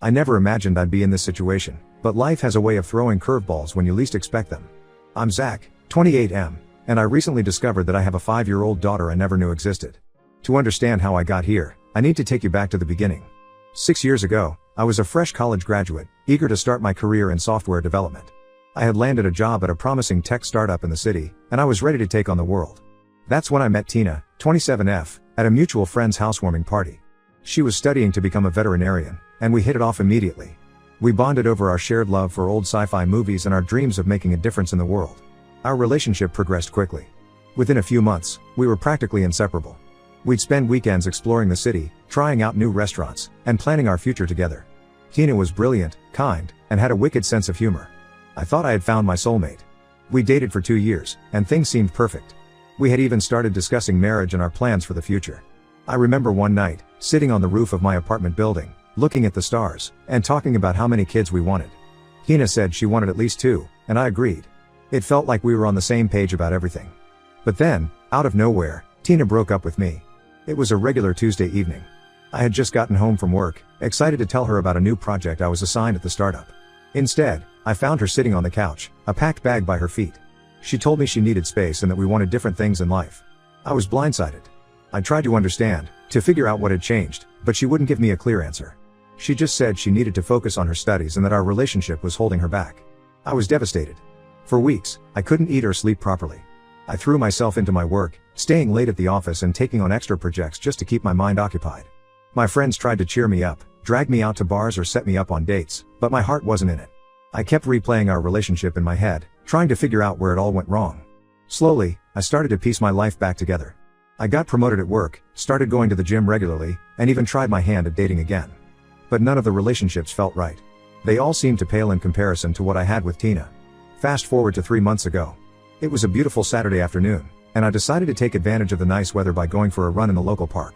I never imagined I'd be in this situation, but life has a way of throwing curveballs when you least expect them. I'm Zach, 28M, and I recently discovered that I have a 5-year-old daughter I never knew existed. To understand how I got here, I need to take you back to the beginning. 6 years ago, I was a fresh college graduate, eager to start my career in software development. I had landed a job at a promising tech startup in the city, and I was ready to take on the world. That's when I met Tina, 27F, at a mutual friend's housewarming party. She was studying to become a veterinarian, and we hit it off immediately. We bonded over our shared love for old sci-fi movies and our dreams of making a difference in the world. Our relationship progressed quickly. Within a few months, we were practically inseparable. We'd spend weekends exploring the city, trying out new restaurants, and planning our future together. Tina was brilliant, kind, and had a wicked sense of humor. I thought I had found my soulmate. We dated for 2 years, and things seemed perfect. We had even started discussing marriage and our plans for the future. I remember one night, sitting on the roof of my apartment building, looking at the stars, and talking about how many kids we wanted. Tina said she wanted at least 2, and I agreed. It felt like we were on the same page about everything. But then, out of nowhere, Tina broke up with me. It was a regular Tuesday evening. I had just gotten home from work, excited to tell her about a new project I was assigned at the startup. Instead, I found her sitting on the couch, a packed bag by her feet. She told me she needed space and that we wanted different things in life. I was blindsided. I tried to understand, to figure out what had changed, but she wouldn't give me a clear answer. She just said she needed to focus on her studies and that our relationship was holding her back. I was devastated. For weeks, I couldn't eat or sleep properly. I threw myself into my work, staying late at the office and taking on extra projects just to keep my mind occupied. My friends tried to cheer me up, drag me out to bars or set me up on dates, but my heart wasn't in it. I kept replaying our relationship in my head, trying to figure out where it all went wrong. Slowly, I started to piece my life back together. I got promoted at work, started going to the gym regularly, and even tried my hand at dating again. But none of the relationships felt right. They all seemed to pale in comparison to what I had with Tina. Fast forward to 3 months ago. It was a beautiful Saturday afternoon, and I decided to take advantage of the nice weather by going for a run in the local park.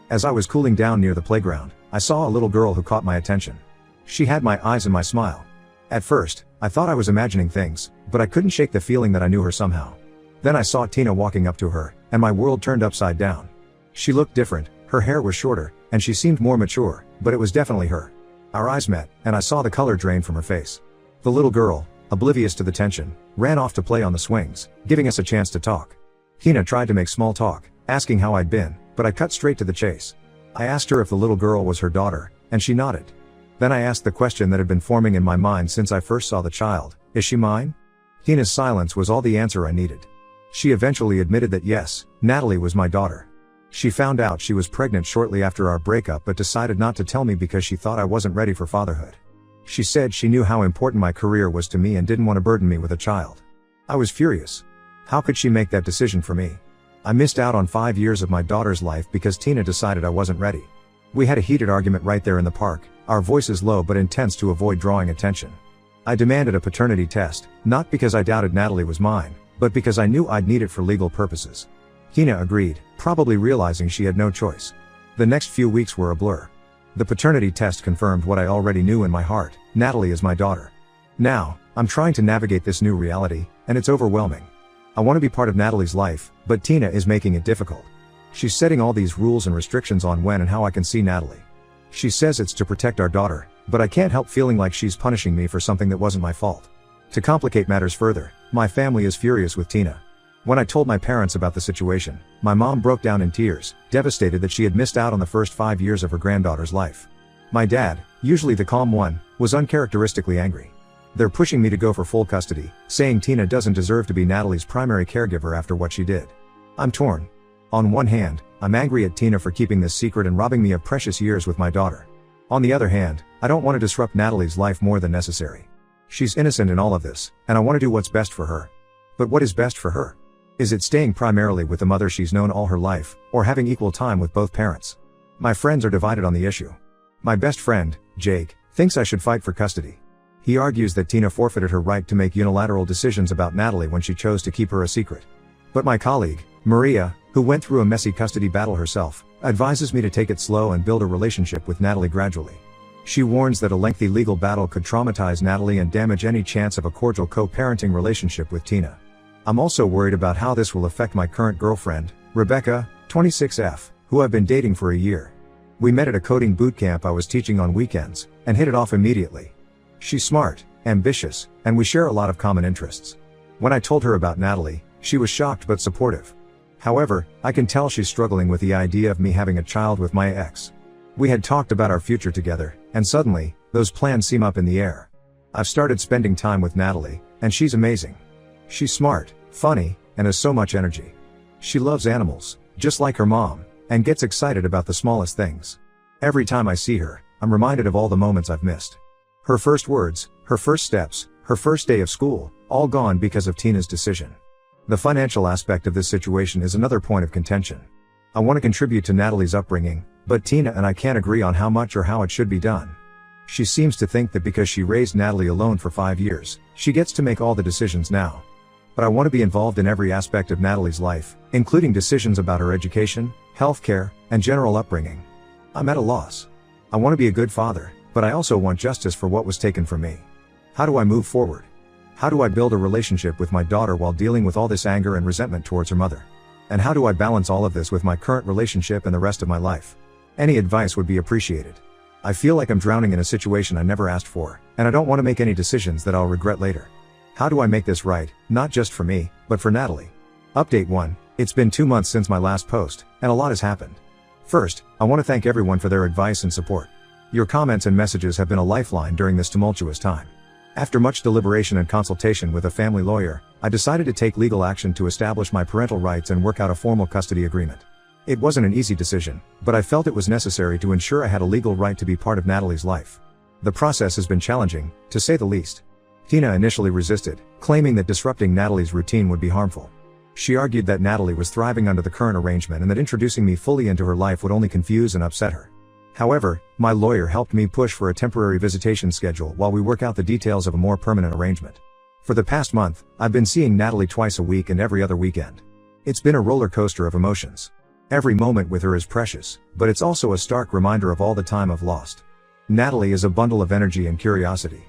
As I was cooling down near the playground, I saw a little girl who caught my attention. She had my eyes and my smile. At first, I thought I was imagining things, but I couldn't shake the feeling that I knew her somehow. Then I saw Tina walking up to her, and my world turned upside down. She looked different, her hair was shorter, and she seemed more mature, but it was definitely her. Our eyes met, and I saw the color drain from her face. The little girl, oblivious to the tension, ran off to play on the swings, giving us a chance to talk. Tina tried to make small talk, asking how I'd been, but I cut straight to the chase. I asked her if the little girl was her daughter, and she nodded. Then I asked the question that had been forming in my mind since I first saw the child: is she mine? Tina's silence was all the answer I needed. She eventually admitted that yes, Natalie was my daughter. She found out she was pregnant shortly after our breakup but decided not to tell me because she thought I wasn't ready for fatherhood. She said she knew how important my career was to me and didn't want to burden me with a child. I was furious. How could she make that decision for me? I missed out on 5 years of my daughter's life because Tina decided I wasn't ready. We had a heated argument right there in the park, our voices low but intense to avoid drawing attention. I demanded a paternity test, not because I doubted Natalie was mine, but because I knew I'd need it for legal purposes. Tina agreed, probably realizing she had no choice. The next few weeks were a blur. The paternity test confirmed what I already knew in my heart: Natalie is my daughter. Now, I'm trying to navigate this new reality, and it's overwhelming. I want to be part of Natalie's life, but Tina is making it difficult. She's setting all these rules and restrictions on when and how I can see Natalie. She says it's to protect our daughter, but I can't help feeling like she's punishing me for something that wasn't my fault. To complicate matters further, my family is furious with Tina. When I told my parents about the situation, my mom broke down in tears, devastated that she had missed out on the first 5 years of her granddaughter's life. My dad, usually the calm one, was uncharacteristically angry. They're pushing me to go for full custody, saying Tina doesn't deserve to be Natalie's primary caregiver after what she did. I'm torn. On one hand, I'm angry at Tina for keeping this secret and robbing me of precious years with my daughter. On the other hand, I don't want to disrupt Natalie's life more than necessary. She's innocent in all of this, and I want to do what's best for her. But what is best for her? Is it staying primarily with the mother she's known all her life, or having equal time with both parents? My friends are divided on the issue. My best friend, Jake, thinks I should fight for custody. He argues that Tina forfeited her right to make unilateral decisions about Natalie when she chose to keep her a secret. But my colleague, Maria, who went through a messy custody battle herself, advises me to take it slow and build a relationship with Natalie gradually. She warns that a lengthy legal battle could traumatize Natalie and damage any chance of a cordial co-parenting relationship with Tina. I'm also worried about how this will affect my current girlfriend, Rebecca, 26F, who I've been dating for a year. We met at a coding bootcamp I was teaching on weekends, and hit it off immediately. She's smart, ambitious, and we share a lot of common interests. When I told her about Natalie, she was shocked but supportive. However, I can tell she's struggling with the idea of me having a child with my ex. We had talked about our future together, and suddenly, those plans seem up in the air. I've started spending time with Natalie, and she's amazing. She's smart, funny, and has so much energy. She loves animals, just like her mom, and gets excited about the smallest things. Every time I see her, I'm reminded of all the moments I've missed. Her first words, her first steps, her first day of school, all gone because of Tina's decision. The financial aspect of this situation is another point of contention. I want to contribute to Natalie's upbringing, but Tina and I can't agree on how much or how it should be done. She seems to think that because she raised Natalie alone for 5 years, she gets to make all the decisions now. But I want to be involved in every aspect of Natalie's life, including decisions about her education, healthcare, and general upbringing. I'm at a loss. I want to be a good father, but I also want justice for what was taken from me. How do I move forward? How do I build a relationship with my daughter while dealing with all this anger and resentment towards her mother? And how do I balance all of this with my current relationship and the rest of my life? Any advice would be appreciated. I feel like I'm drowning in a situation I never asked for, and I don't want to make any decisions that I'll regret later. How do I make this right, not just for me, but for Natalie? Update 1. It's been 2 months since my last post, and a lot has happened. First, I want to thank everyone for their advice and support. Your comments and messages have been a lifeline during this tumultuous time. After much deliberation and consultation with a family lawyer, I decided to take legal action to establish my parental rights and work out a formal custody agreement. It wasn't an easy decision, but I felt it was necessary to ensure I had a legal right to be part of Natalie's life. The process has been challenging, to say the least. Tina initially resisted, claiming that disrupting Natalie's routine would be harmful. She argued that Natalie was thriving under the current arrangement and that introducing me fully into her life would only confuse and upset her. However, my lawyer helped me push for a temporary visitation schedule while we work out the details of a more permanent arrangement. For the past month, I've been seeing Natalie twice a week and every other weekend. It's been a roller coaster of emotions. Every moment with her is precious, but it's also a stark reminder of all the time I've lost. Natalie is a bundle of energy and curiosity.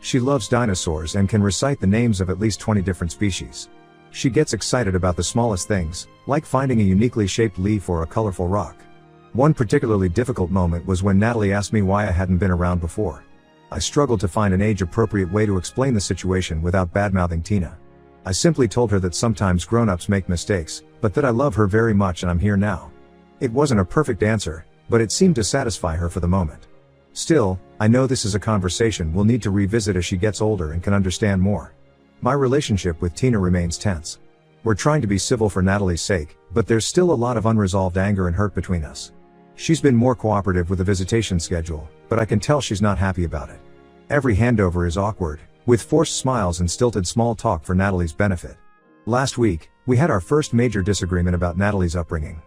She loves dinosaurs and can recite the names of at least 20 different species. She gets excited about the smallest things, like finding a uniquely shaped leaf or a colorful rock. One particularly difficult moment was when Natalie asked me why I hadn't been around before. I struggled to find an age-appropriate way to explain the situation without bad-mouthing Tina. I simply told her that sometimes grown-ups make mistakes, but that I love her very much and I'm here now. It wasn't a perfect answer, but it seemed to satisfy her for the moment. Still, I know this is a conversation we'll need to revisit as she gets older and can understand more. My relationship with Tina remains tense. We're trying to be civil for Natalie's sake, but there's still a lot of unresolved anger and hurt between us. She's been more cooperative with the visitation schedule, but I can tell she's not happy about it. Every handover is awkward, with forced smiles and stilted small talk for Natalie's benefit. Last week, we had our first major disagreement about Natalie's upbringing.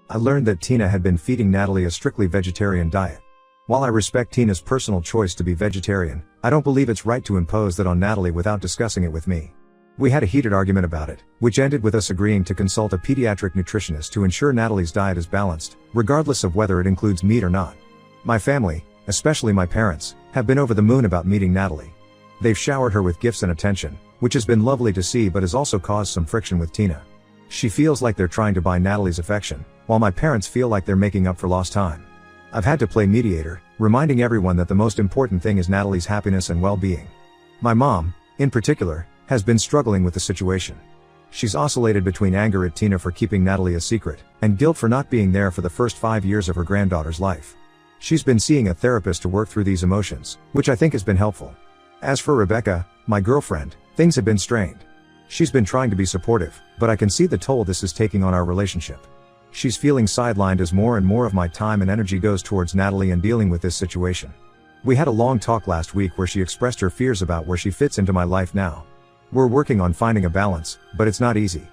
I learned that Tina had been feeding Natalie a strictly vegetarian diet. While I respect Tina's personal choice to be vegetarian, I don't believe it's right to impose that on Natalie without discussing it with me. We had a heated argument about it, which ended with us agreeing to consult a pediatric nutritionist to ensure Natalie's diet is balanced, regardless of whether it includes meat or not. My family, especially my parents, have been over the moon about meeting Natalie. They've showered her with gifts and attention, which has been lovely to see but has also caused some friction with Tina. She feels like they're trying to buy Natalie's affection, while my parents feel like they're making up for lost time. I've had to play mediator, reminding everyone that the most important thing is Natalie's happiness and well-being. My mom, in particular, has been struggling with the situation. She's oscillated between anger at Tina for keeping Natalie a secret, and guilt for not being there for the first 5 years of her granddaughter's life. She's been seeing a therapist to work through these emotions, which I think has been helpful. As for Rebecca, my girlfriend, things have been strained. She's been trying to be supportive, but I can see the toll this is taking on our relationship. She's feeling sidelined as more and more of my time and energy goes towards Natalie and dealing with this situation. We had a long talk last week where she expressed her fears about where she fits into my life now. We're working on finding a balance, but it's not easy.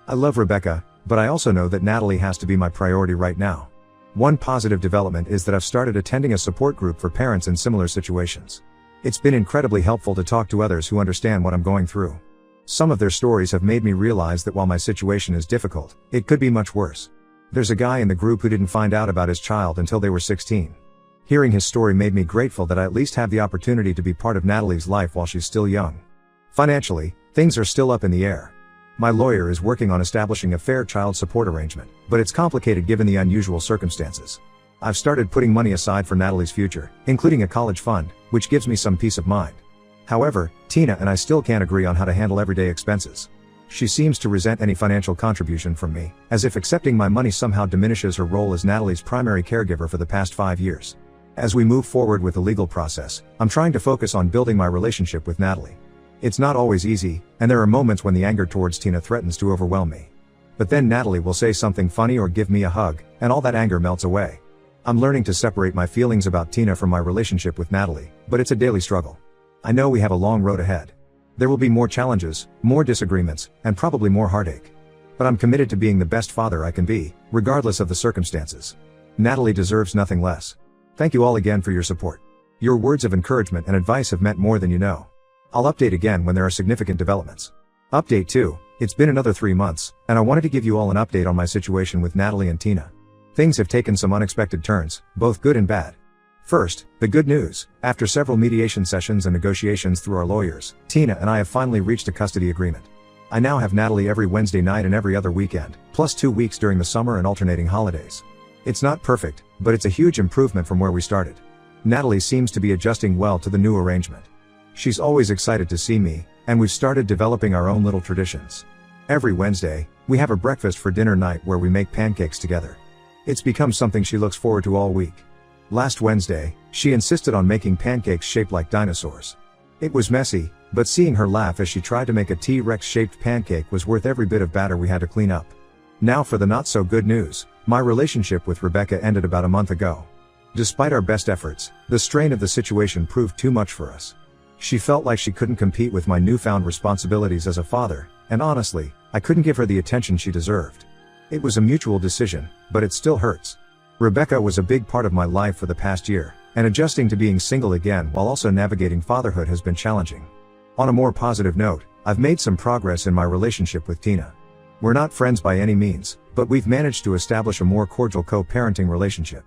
I love Rebecca, but I also know that Natalie has to be my priority right now. One positive development is that I've started attending a support group for parents in similar situations. It's been incredibly helpful to talk to others who understand what I'm going through. Some of their stories have made me realize that while my situation is difficult, it could be much worse. There's a guy in the group who didn't find out about his child until they were 16. Hearing his story made me grateful that I at least have the opportunity to be part of Natalie's life while she's still young. Financially, things are still up in the air. My lawyer is working on establishing a fair child support arrangement, but it's complicated given the unusual circumstances. I've started putting money aside for Natalie's future, including a college fund, which gives me some peace of mind. However, Tina and I still can't agree on how to handle everyday expenses. She seems to resent any financial contribution from me, as if accepting my money somehow diminishes her role as Natalie's primary caregiver for the past 5 years. As we move forward with the legal process, I'm trying to focus on building my relationship with Natalie. It's not always easy, and there are moments when the anger towards Tina threatens to overwhelm me. But then Natalie will say something funny or give me a hug, and all that anger melts away. I'm learning to separate my feelings about Tina from my relationship with Natalie, but it's a daily struggle. I know we have a long road ahead. There will be more challenges, more disagreements, and probably more heartache. But I'm committed to being the best father I can be, regardless of the circumstances. Natalie deserves nothing less. Thank you all again for your support. Your words of encouragement and advice have meant more than you know. I'll update again when there are significant developments. Update 2. It's been another 3 months, and I wanted to give you all an update on my situation with Natalie and Tina. Things have taken some unexpected turns, both good and bad. First, the good news: after several mediation sessions and negotiations through our lawyers, Tina and I have finally reached a custody agreement. I now have Natalie every Wednesday night and every other weekend, plus 2 weeks during the summer and alternating holidays. It's not perfect, but it's a huge improvement from where we started. Natalie seems to be adjusting well to the new arrangement. She's always excited to see me, and we've started developing our own little traditions. Every Wednesday, we have a breakfast for dinner night where we make pancakes together. It's become something she looks forward to all week. Last Wednesday, she insisted on making pancakes shaped like dinosaurs. It was messy, but seeing her laugh as she tried to make a T-Rex shaped pancake was worth every bit of batter we had to clean up. Now for the not so good news: my relationship with Rebecca ended about a month ago. Despite our best efforts, the strain of the situation proved too much for us. She felt like she couldn't compete with my newfound responsibilities as a father, and honestly, I couldn't give her the attention she deserved. It was a mutual decision, but it still hurts. Rebecca was a big part of my life for the past year, and adjusting to being single again while also navigating fatherhood has been challenging. On a more positive note, I've made some progress in my relationship with Tina. We're not friends by any means, but we've managed to establish a more cordial co-parenting relationship.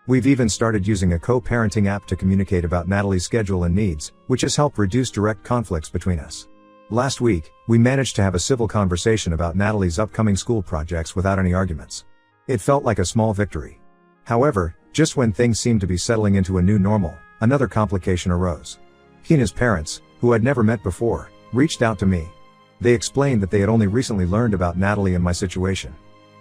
We've even started using a co-parenting app to communicate about Natalie's schedule and needs, which has helped reduce direct conflicts between us. Last week, we managed to have a civil conversation about Natalie's upcoming school projects without any arguments. It felt like a small victory. However, just when things seemed to be settling into a new normal, another complication arose. Tina's parents, who I'd never met before, reached out to me. They explained that they had only recently learned about Natalie and my situation.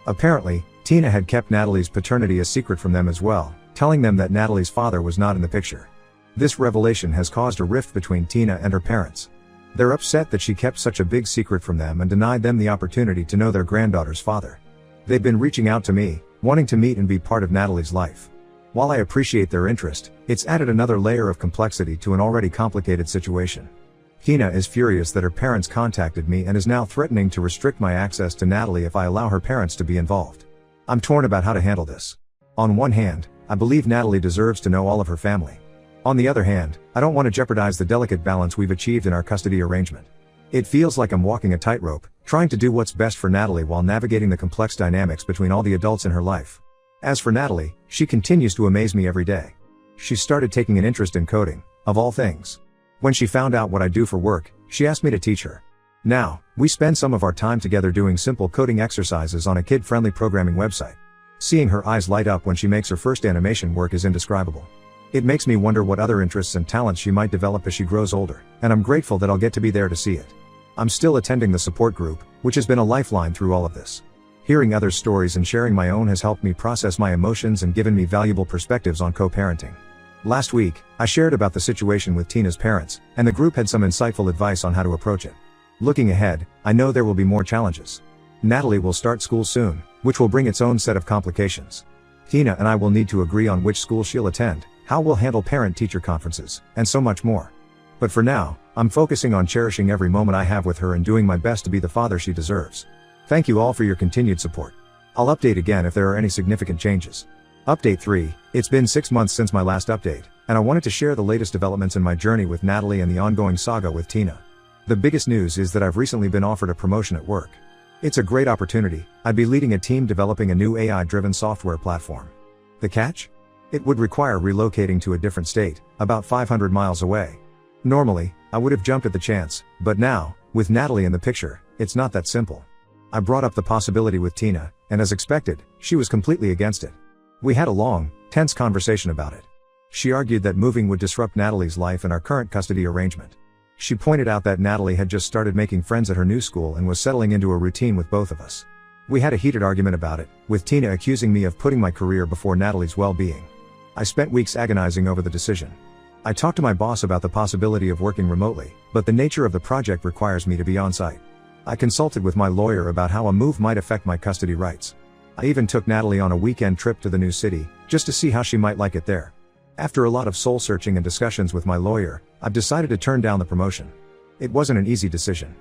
Apparently, Tina had kept Natalie's paternity a secret from them as well, telling them that Natalie's father was not in the picture. This revelation has caused a rift between Tina and her parents. They're upset that she kept such a big secret from them and denied them the opportunity to know their granddaughter's father. They've been reaching out to me, wanting to meet and be part of Natalie's life. While I appreciate their interest, it's added another layer of complexity to an already complicated situation. Tina is furious that her parents contacted me and is now threatening to restrict my access to Natalie if I allow her parents to be involved. I'm torn about how to handle this. On one hand, I believe Natalie deserves to know all of her family. On the other hand, I don't want to jeopardize the delicate balance we've achieved in our custody arrangement. It feels like I'm walking a tightrope, trying to do what's best for Natalie while navigating the complex dynamics between all the adults in her life. As for Natalie, she continues to amaze me every day. She started taking an interest in coding, of all things. When she found out what I do for work, she asked me to teach her. Now, we spend some of our time together doing simple coding exercises on a kid-friendly programming website. Seeing her eyes light up when she makes her first animation work is indescribable. It makes me wonder what other interests and talents she might develop as she grows older, and I'm grateful that I'll get to be there to see it. I'm still attending the support group, which has been a lifeline through all of this. Hearing others' stories and sharing my own has helped me process my emotions and given me valuable perspectives on co-parenting. Last week, I shared about the situation with Tina's parents, and the group had some insightful advice on how to approach it. Looking ahead, I know there will be more challenges. Natalie will start school soon, which will bring its own set of complications. Tina and I will need to agree on which school she'll attend, how we'll handle parent-teacher conferences, and so much more. But for now, I'm focusing on cherishing every moment I have with her and doing my best to be the father she deserves. Thank you all for your continued support. I'll update again if there are any significant changes. Update 3, it's been 6 months since my last update, and I wanted to share the latest developments in my journey with Natalie and the ongoing saga with Tina. The biggest news is that I've recently been offered a promotion at work. It's a great opportunity. I'd be leading a team developing a new AI-driven software platform. The catch? It would require relocating to a different state, about 500 miles away. Normally, I would have jumped at the chance, but now, with Natalie in the picture, it's not that simple. I brought up the possibility with Tina, and as expected, she was completely against it. We had a long, Tense conversation about it. She argued that moving would disrupt Natalie's life and our current custody arrangement. She pointed out that Natalie had just started making friends at her new school and was settling into a routine with both of us. We had a heated argument about it, with Tina accusing me of putting my career before Natalie's well-being. I spent weeks agonizing over the decision. I talked to my boss about the possibility of working remotely, but the nature of the project requires me to be on-site. I consulted with my lawyer about how a move might affect my custody rights. I even took Natalie on a weekend trip to the new city, just to see how she might like it there. After a lot of soul-searching and discussions with my lawyer, I've decided to turn down the promotion. It wasn't an easy decision.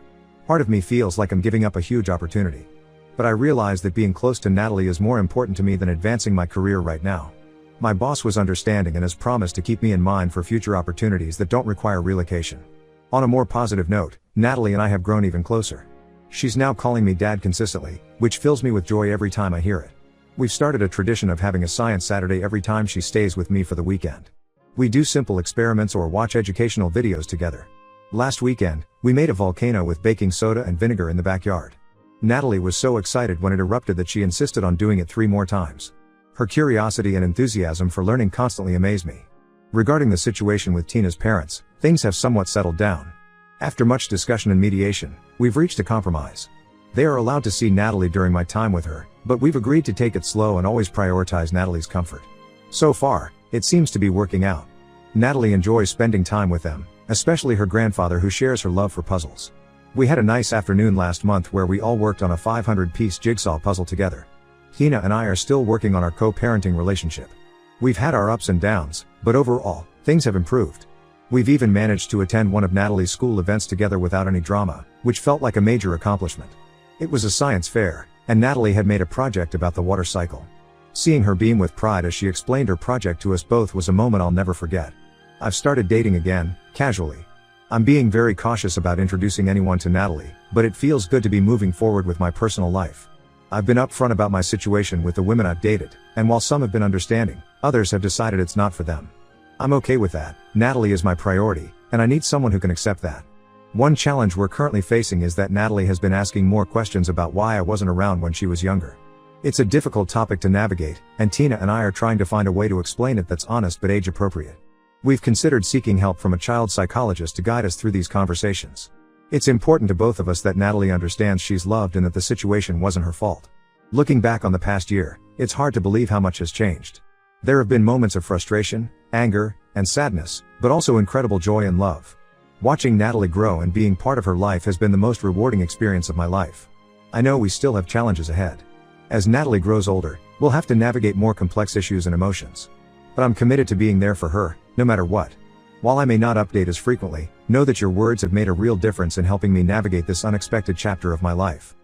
Part of me feels like I'm giving up a huge opportunity. But I realize that being close to Natalie is more important to me than advancing my career right now. My boss was understanding and has promised to keep me in mind for future opportunities that don't require relocation. On a more positive note, Natalie and I have grown even closer. She's now calling me Dad consistently, which fills me with joy every time I hear it. We've started a tradition of having a science Saturday every time she stays with me for the weekend. We do simple experiments or watch educational videos together. Last weekend, we made a volcano with baking soda and vinegar in the backyard. Natalie was so excited when it erupted that she insisted on doing it 3 more times. Her curiosity and enthusiasm for learning constantly amaze me. Regarding the situation with Tina's parents, things have somewhat settled down. After much discussion and mediation, we've reached a compromise. They are allowed to see Natalie during my time with her, but we've agreed to take it slow and always prioritize Natalie's comfort. So far, it seems to be working out. Natalie enjoys spending time with them, especially her grandfather who shares her love for puzzles. We had a nice afternoon last month where we all worked on a 500-piece jigsaw puzzle together. Tina and I are still working on our co-parenting relationship. We've had our ups and downs, but overall, things have improved. We've even managed to attend one of Natalie's school events together without any drama, which felt like a major accomplishment. It was a science fair, and Natalie had made a project about the water cycle. Seeing her beam with pride as she explained her project to us both was a moment I'll never forget. I've started dating again, casually. I'm being very cautious about introducing anyone to Natalie, but it feels good to be moving forward with my personal life. I've been upfront about my situation with the women I've dated, and while some have been understanding, others have decided it's not for them. I'm okay with that. Natalie is my priority, and I need someone who can accept that. One challenge we're currently facing is that Natalie has been asking more questions about why I wasn't around when she was younger. It's a difficult topic to navigate, and Tina and I are trying to find a way to explain it that's honest but age appropriate. We've considered seeking help from a child psychologist to guide us through these conversations. It's important to both of us that Natalie understands she's loved and that the situation wasn't her fault. Looking back on the past year, it's hard to believe how much has changed. There have been moments of frustration, anger, and sadness, but also incredible joy and love. Watching Natalie grow and being part of her life has been the most rewarding experience of my life. I know we still have challenges ahead. As Natalie grows older, we'll have to navigate more complex issues and emotions. But I'm committed to being there for her, no matter what. While I may not update as frequently, know that your words have made a real difference in helping me navigate this unexpected chapter of my life.